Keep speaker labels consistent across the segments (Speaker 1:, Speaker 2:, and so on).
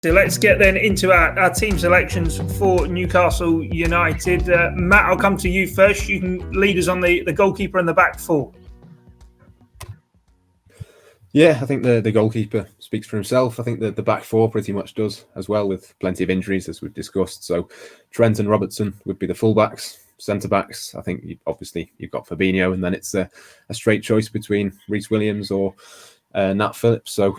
Speaker 1: So let's get then into our team selections for Newcastle United. Matt, I'll come to you first. You can lead us on the goalkeeper and the back four.
Speaker 2: Yeah, I think the goalkeeper speaks for himself. I think that the back four pretty much does as well, with plenty of injuries, as we've discussed. So Trent and Robertson would be the fullbacks. Centre-backs, I think obviously you've got Fabinho, and then it's a straight choice between Reece Williams or Nat Phillips. So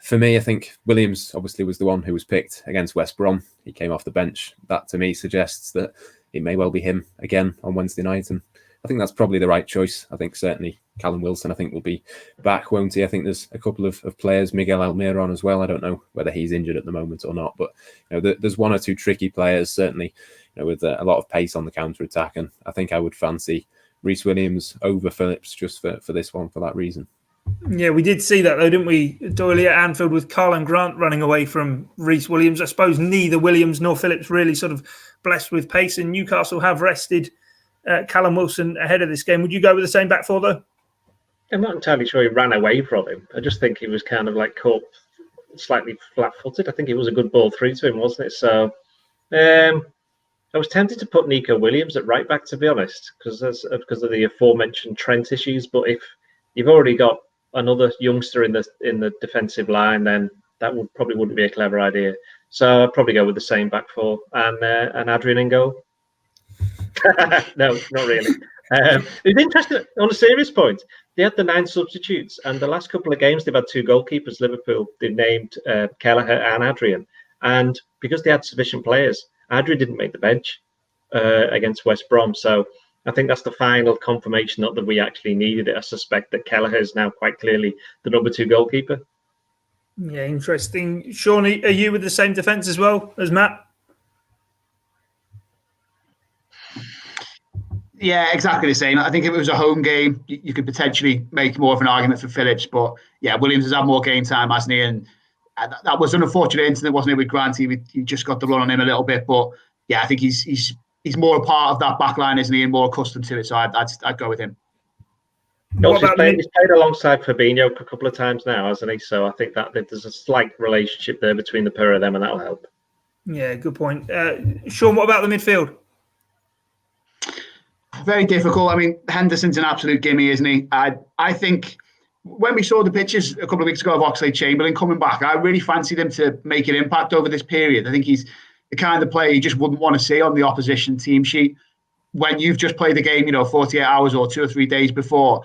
Speaker 2: for me, I think Williams obviously was the one who was picked against West Brom. He came off the bench. That to me suggests that it may well be him again on Wednesday night, and I think that's probably the right choice. I think certainly Callum Wilson, I think, will be back, won't he? I think there's a couple of players, Miguel Almiron as well. I don't know whether he's injured at the moment or not, but there's one or two tricky players, certainly, with a lot of pace on the counter-attack, and I think I would fancy Reece Williams over Phillips just for this one, for that reason.
Speaker 1: Yeah, we did see that though, didn't we, Doyley, at Anfield, with Carlin Grant running away from Reece Williams. I suppose neither Williams nor Phillips really sort of blessed with pace, and Newcastle have rested Callum Wilson ahead of this game. Would you go with the same back four though?
Speaker 3: I'm not entirely sure he ran away from him. I just think he was kind of like caught slightly flat-footed. I think it was a good ball through to him, wasn't it? So I was tempted to put Nico Williams at right back, to be honest, because of the aforementioned Trent issues. But if you've already got another youngster in the defensive line, then that probably wouldn't be a clever idea. So I'd probably go with the same back four and Adrian in goal. No, not really. It's interesting. On a serious point, they had the 9 substitutes, and the last couple of games they've had 2 goalkeepers. Liverpool, they named Kelleher and Adrian, and because they had sufficient players, Adrian didn't make the bench against West Brom. So I think that's the final confirmation, not that we actually needed it. I suspect that Kelleher is now quite clearly the number 2 goalkeeper.
Speaker 1: Yeah, interesting. Sean, are you with the same defence as well as Matt?
Speaker 4: Yeah, exactly the same. I think if it was a home game, you could potentially make more of an argument for Phillips. But yeah, Williams has had more game time, hasn't he? And that was an unfortunate incident, wasn't it, with Grant? He just got the run on him a little bit. But yeah, I think he's more a part of that back line, isn't he, and more accustomed to it. So I'd go with him.
Speaker 3: He's played alongside Fabinho a couple of times now, hasn't he? So I think that there's a slight relationship there between the pair of them, and that'll help.
Speaker 1: Yeah, good point. Sean, what about the midfield?
Speaker 4: Very difficult. I mean, Henderson's an absolute gimme, isn't he? I think when we saw the pictures a couple of weeks ago of Oxlade-Chamberlain coming back, I really fancied him to make an impact over this period. I think he's the kind of player you just wouldn't want to see on the opposition team sheet when you've just played the game, 48 hours or 2 or 3 days before.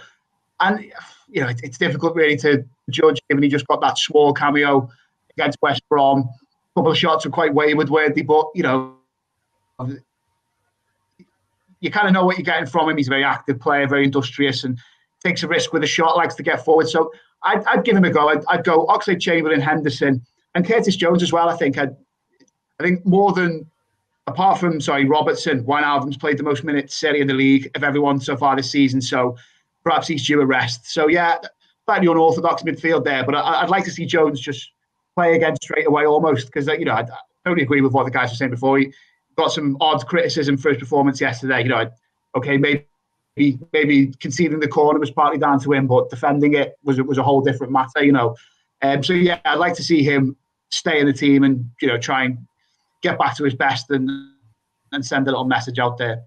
Speaker 4: And, it's difficult really to judge, given he just got that small cameo against West Brom. A couple of shots were quite wayward, weren't they? But, you kind of know what you're getting from him. He's a very active player, very industrious, and takes a risk with a shot, likes to get forward. So I'd give him a go. I'd go Oxlade-Chamberlain, Henderson, and Curtis Jones as well. I think more than, apart from, Robertson, Wijnaldum's played the most minutes in the league of everyone so far this season. So perhaps he's due a rest. So yeah, slightly unorthodox midfield there, but I'd like to see Jones just play again straight away almost, because I totally agree with what the guys were saying before. He got some odd criticism for his performance yesterday. Maybe conceding the corner was partly down to him, but defending it was a whole different matter. So yeah, I'd like to see him stay in the team and try and get back to his best and send a little message out there.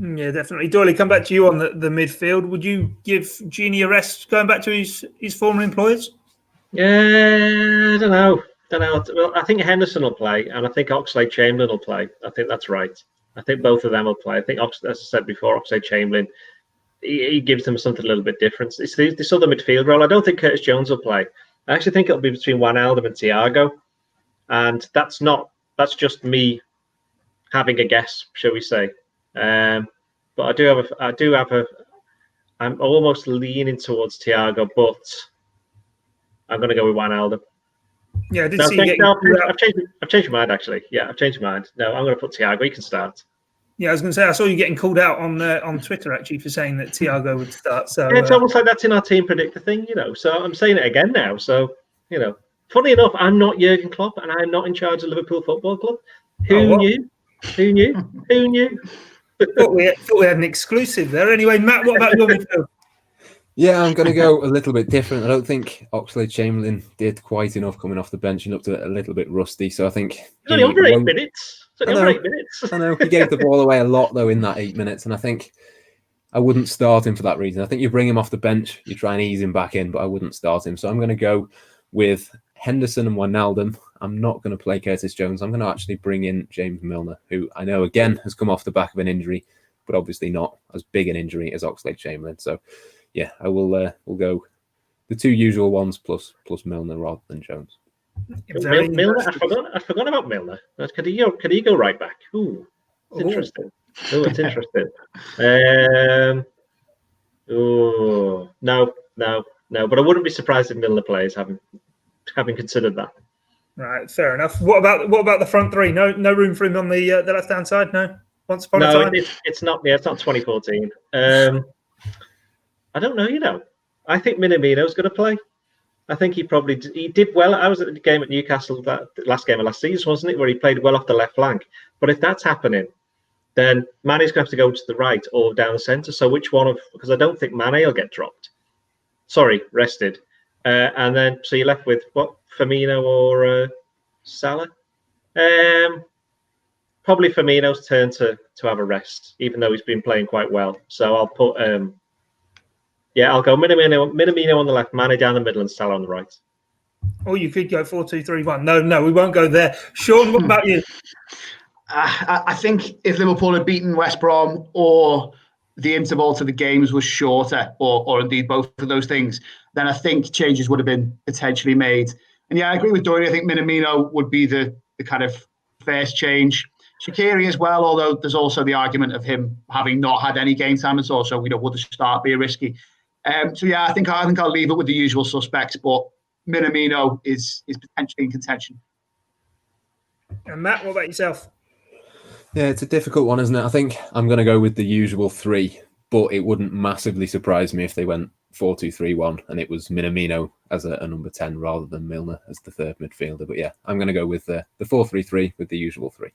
Speaker 1: Yeah, definitely. Doyley, come back to you on the midfield. Would you give Gini a rest going back to his former employers?
Speaker 3: Yeah, I don't know. Well, I think Henderson will play, and I think Oxlade-Chamberlain will play. I think that's right. I think both of them will play. I think, as I said before, Oxlade-Chamberlain, he gives them something a little bit different. It's this other midfield role. I don't think Curtis Jones will play. I actually think it'll be between Wijnaldum and Thiago, and that's just me having a guess, shall we say? But I'm almost leaning towards Thiago, but I'm going to go with Wijnaldum.
Speaker 1: Yeah, I've
Speaker 3: changed my mind, actually. Yeah, I've changed my mind. No, I'm going to put Thiago. He can start.
Speaker 1: Yeah, I was going to say, I saw you getting called out on Twitter, actually, for saying that Thiago would start. So
Speaker 3: yeah, it's almost like that's in our team predictor thing, So I'm saying it again now. So, funny enough, I'm not Jurgen Klopp, and I'm not in charge of Liverpool Football Club. Who knew? Who knew?
Speaker 1: Thought we had an exclusive there. Anyway, Matt, what about your midfield?
Speaker 2: Yeah, I'm going to go a little bit different. I don't think Oxlade-Chamberlain did quite enough coming off the bench. He looked a little bit rusty. So I think
Speaker 3: It's only over 8 minutes. It's only over 8 minutes.
Speaker 2: I know. He gave the ball away a lot, though, in that 8 minutes. And I think I wouldn't start him for that reason. I think you bring him off the bench, you try and ease him back in, but I wouldn't start him. So I'm going to go with Henderson and Wijnaldum. I'm not going to play Curtis Jones. I'm going to actually bring in James Milner, who I know, again, has come off the back of an injury, but obviously not as big an injury as Oxlade-Chamberlain. So, yeah, I will we'll go the two usual ones plus Milner rather than Jones.
Speaker 3: Milner, I forgot about Milner. Could he go right back? Ooh, it's interesting. Oh, it's interesting. No. But I wouldn't be surprised if Milner plays, having considered that.
Speaker 1: Right, fair enough. What about the front three? No room for him on the left hand side. No, once upon a time.
Speaker 3: It's not. Yeah, it's not 2014. I don't know. You know, I think Minamino's going to play. I think he did well. I was at the game at Newcastle, that last game of last season, wasn't it, where he played well off the left flank. But if that's happening, then Mane's going to have to go to the right or down the centre. So which one because I don't think Mane will get dropped. Sorry, rested. And then, so you're left with what, Firmino or Salah? Probably Firmino's turn to have a rest, even though he's been playing quite well. So I'll put, I'll go Minamino on the left, Mane down the middle, and Salah on the right.
Speaker 1: Or you could go 4-2-3-1. No, we won't go there. Sean, what about you?
Speaker 4: I think if Liverpool had beaten West Brom or the interval to the games was shorter, or indeed both of those things, then I think changes would have been potentially made. And yeah, I agree with Dory. I think Minamino would be the kind of first change. Shaqiri as well, although there's also the argument of him having not had any game time at all. So, would the start be risky? So yeah, I think I'll leave it with the usual suspects, but Minamino is potentially in contention.
Speaker 1: And Matt, what about yourself?
Speaker 2: Yeah, it's a difficult one, isn't it? I think I'm going to go with the usual three, but it wouldn't massively surprise me if they went 4-2-3-1 and it was Minamino as a number 10 rather than Milner as the third midfielder. But yeah, I'm going to go with the 4-3-3 with the usual three.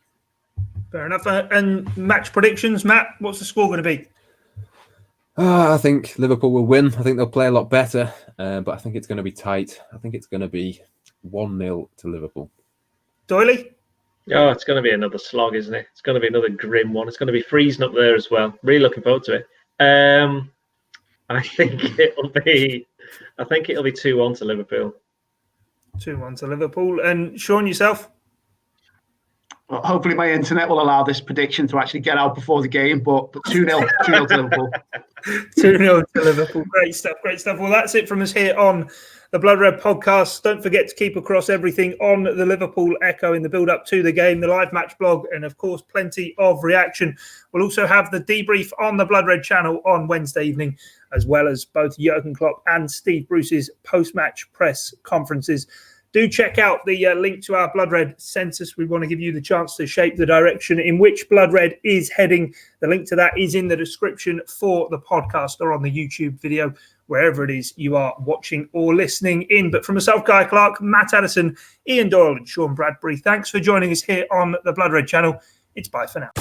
Speaker 1: Fair enough. And match predictions, Matt, what's the score going to be?
Speaker 2: I think Liverpool will win. I think they'll play a lot better, but I think it's going to be tight. I think it's going to be 1-0 to Liverpool.
Speaker 1: Doyley?
Speaker 3: Oh, it's going to be another slog, isn't it? It's going to be another grim one. It's going to be freezing up there as well. Really looking forward to it. I think it'll be 2-1 to Liverpool.
Speaker 1: 2-1 to Liverpool. And Sean, yourself?
Speaker 4: Well, hopefully my internet will allow this prediction to actually get out before the game, but 2-0 to Liverpool.
Speaker 1: 2-0 to Liverpool. Great stuff. Well, that's it from us here on the Blood Red podcast. Don't forget to keep across everything on the Liverpool Echo in the build-up to the game, the live match blog, and, of course, plenty of reaction. We'll also have the debrief on the Blood Red channel on Wednesday evening, as well as both Jurgen Klopp and Steve Bruce's post-match press conferences. Do check out the link to our Blood Red census. We want to give you the chance to shape the direction in which Blood Red is heading. The link to that is in the description for the podcast or on the YouTube video, wherever it is you are watching or listening in. But from myself, Guy Clark, Matt Addison, Ian Doyle and Sean Bradbury, thanks for joining us here on the Blood Red channel. It's bye for now.